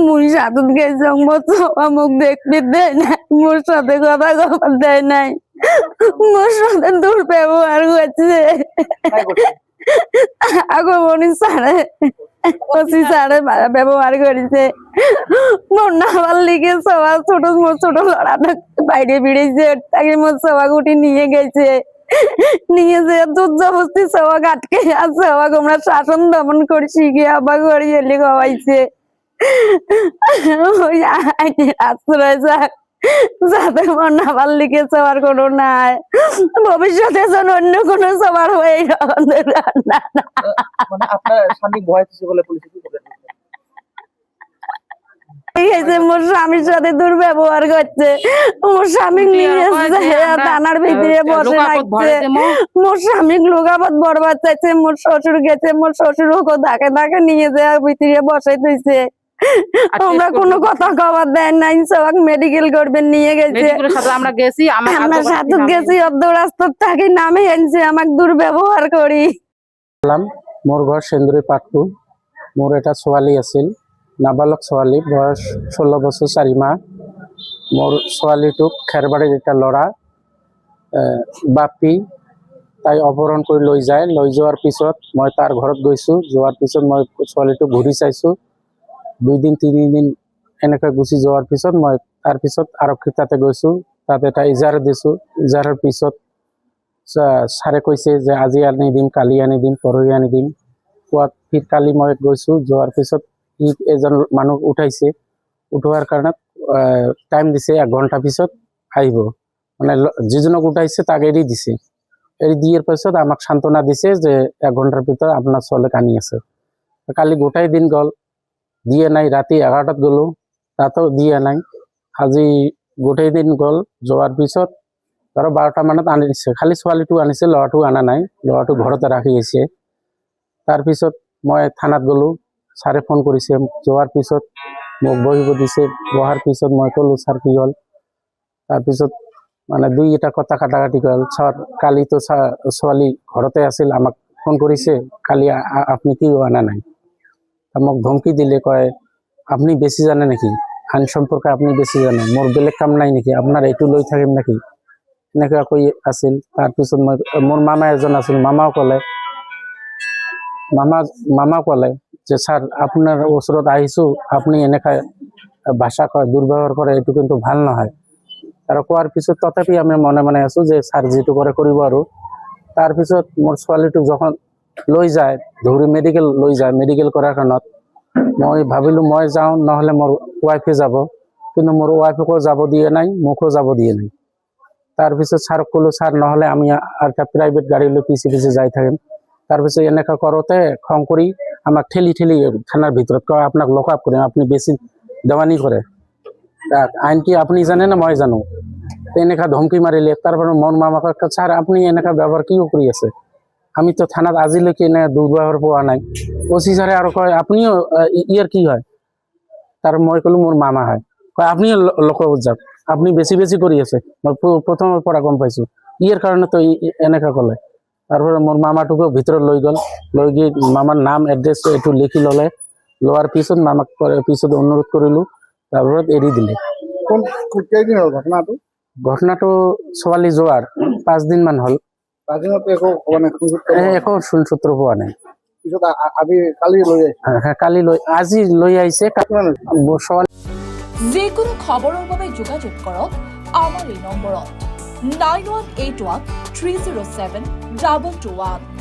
মোৰ সাথত গেছে মোৰ মোক দেখতে দেয় না মোর সাথে কথা কবার দেয় নাই মোর সাথে দুর্ব্যবহার করছে আগমনী সারে ওসি সারে ব্যবহার করেছে মোর নামার লিগে সবার ছোট ছোট লড়াটা বাইরে বেরিয়েছে তাকে মোর সবাক উঠে নিয়ে গেছে নিয়ে যে দুধ জবস্তি সবাক আটকে আছে সবাক আমরা শাসন দমন করছি গিয়ে আবার ঘরে এলে খাওয়াইছে ওই আইনের আশ্রয় যাক যাতে আমার নামার লিগে সবার কোনো নাই ভবিষ্যতে যেন অন্য কোনো সবার হয়ে মানে আপনার স্বামী ভয় কিছু বলে পুলিশে কি বলে মোর স্বামীর সাথে দুর্ব্যবহার করছে মোর স্বামী নিয়ে থানার ভিতরে বসে রাখছে মোর স্বামী লোকাপত বরবাদ চাইছে মোর শ্বশুর গেছে মোর শ্বশুর ওকে ধাকে ধাকে নিয়ে যাওয়ার ভিতরে বসে দিয়েছে আমরা কোনো কথা কবার দেয় নাই সবাক মেডিকেল করবেন নিয়ে গেছে আমরা গেছি আমরা সাথে গেছি অর্ধ রাস্তার থাকি নামে এনেছে আমাকে দুর্ব্যবহার করি মোর ঘর সেন্দুরি পাটকু মোর এটা ছোৱালী আছিল নাবালক ছোৱালী বয়স 16 বছৰ 4 মাহ মোৰ ছোৱালীটোক খেৰবাৰীৰ এটা ল'ৰা বাপি তাই অপহৰণ কৰি লৈ যায় লৈ যোৱাৰ পিছত মই তাৰ ঘৰত গৈছো যোৱাৰ পিছত মই ছোৱালীটোক ঘূৰি চাইছো 2 দিন 3 দিন এনেকৈ গুচি যোৱাৰ পিছত মই তাৰ পিছত আৰক্ষী তাতে গৈছো তাতে এটা ইজাৰা দিছো ইজাৰাৰ পিছত ছাৰে কৈছে যে আজি আনি দিম কালি আনি দিম পৰহি আনি দিম কোৱাত ফিৰ কালি মই গৈছো যোৱাৰ পিছত এজন মানুহ উঠাইছে উঠোৱাৰ কাৰণে টাইম দিছে 1 ঘণ্টা পিছত আহিব মানে যিজনক উঠাইছে তাক এৰি দিছে এৰি দিয়াৰ পিছত আমাক সান্তনা দিছে যে 1 ঘণ্টাৰ ভিতৰত আপোনাৰ ছোৱালীক আনি আছে কালি গোটাই দিন গ'ল দিয়ে নাই ৰাতি 11টাত গ'লো তাতো দিয়ে নাই আজি গোটেই দিন গ'ল যোৱাৰ পিছত ধৰ 12টা মানত আনিছে খালি ছোৱালীটো আনিছে ল'ৰাটো আনা নাই ল'ৰাটো ঘৰতে ৰাখি আছে তাৰপিছত মই থানাত গ'লো ছাৰে ফোন কৰিছে যোৱাৰ পিছত মোক বহিব দিছে বহাৰ পিছত মই ক'লো ছাৰ কি হ'ল তাৰপিছত মানে দুইটা কথা কাটাকাটি হ'ল ছাৰ কালিতো ছোৱালী ঘৰতে আছিল আমাক ফোন কৰিছে কালি আপুনি কি আনা নাই মোক ধমকি দিলে কয় আপনি বেশি জানে নাকি আইন সম্পর্কে আপনি বেশি জানে মোর বেলেগ কাম নাই নাকি আপনার এইটো লৈ থাকিম নাকি এনেকুৱা কৈ আছিল তাৰপিছত মই মোৰ মামা এজন আছিল মামাও ক'লে যে স্যাৰ আপনাৰ ওচৰত আহিছো আপনি এনেকা ভাষা কয় দুৰ্ব্যবহাৰ কৰে এইটো কিন্তু ভাল নহয় আৰু কোৱাৰ পিছত তথাপি আমি মনে মনে আছো যে স্যাৰ যেটো কৰে কৰিব আৰু তাৰপিছত মোৰ ছোৱালীটো যখন লৈ যায় ধৰি মেডিকেল লৈ যায় মেডিকেল কৰাৰ কাৰণত মই ভাবিলো মই যাওঁ নহলে মোৰ ওয়াইফে যাব কিন্তু মোৰ ওয়াইফকো যাব দিয়ে নাই মোকো যাব দিয়ে নাই তাৰপিছত ছাৰক ক'লো ছাৰ নহলে আমি একটা প্ৰাইভেট গাড়ী লৈ পিছে পিছে যাই থাকিম তাৰপিছত এনেকা কৰোতে খং কৰি আমাক ঠেলি ঠেলি থানাৰ ভিতৰত কয় আপোনাক লক আপ কৰিম আপুনি বেছি দেৱানি কৰে আইন কি আপুনি জানে না মই জানো এনেকা ধমকি মাৰিলে তাৰপৰা মোৰ মামাক ছাৰ আপুনি এনেকা ব্যৱহাৰ কিয় কৰি আছে আমি তো থানাত আজিলৈকে এনে দুৰ্ব্যৱহাৰ পোৱা নাই ওসি ছাৰে আৰু কয় আপুনিও ইয়াৰ কি হয় তাৰ মই ক'লো মোৰ মামা হয় কয় আপুনিও লোকক যাওক আপুনি বেছি বেছি কৰি আছে মই প্ৰথমৰ পৰা গম পাইছো ইয়াৰ কাৰণে তো এনেকা ক'লে তাৰপৰা মোৰ মামাটোকো ভিতৰত লৈ গ'ল লৈ গৈ মামাৰ নাম এড্ৰেছ এইটো লিখি ল'লে লোৱাৰ পিছত মামাক পিছত অনুৰোধ কৰিলো তাৰপৰা এৰি দিলে কেইদিন হ'ল ঘটনাটো ছোৱালী যোৱাৰ 5 দিন মান হ'ল একো সূত্ৰ পোৱা নাই কালি লৈ আজি লৈ আহিছে যিকোনো খবৰৰ বাবে যোগাযোগ কৰক আমাৰ এই নম্বৰত 9181 307 2221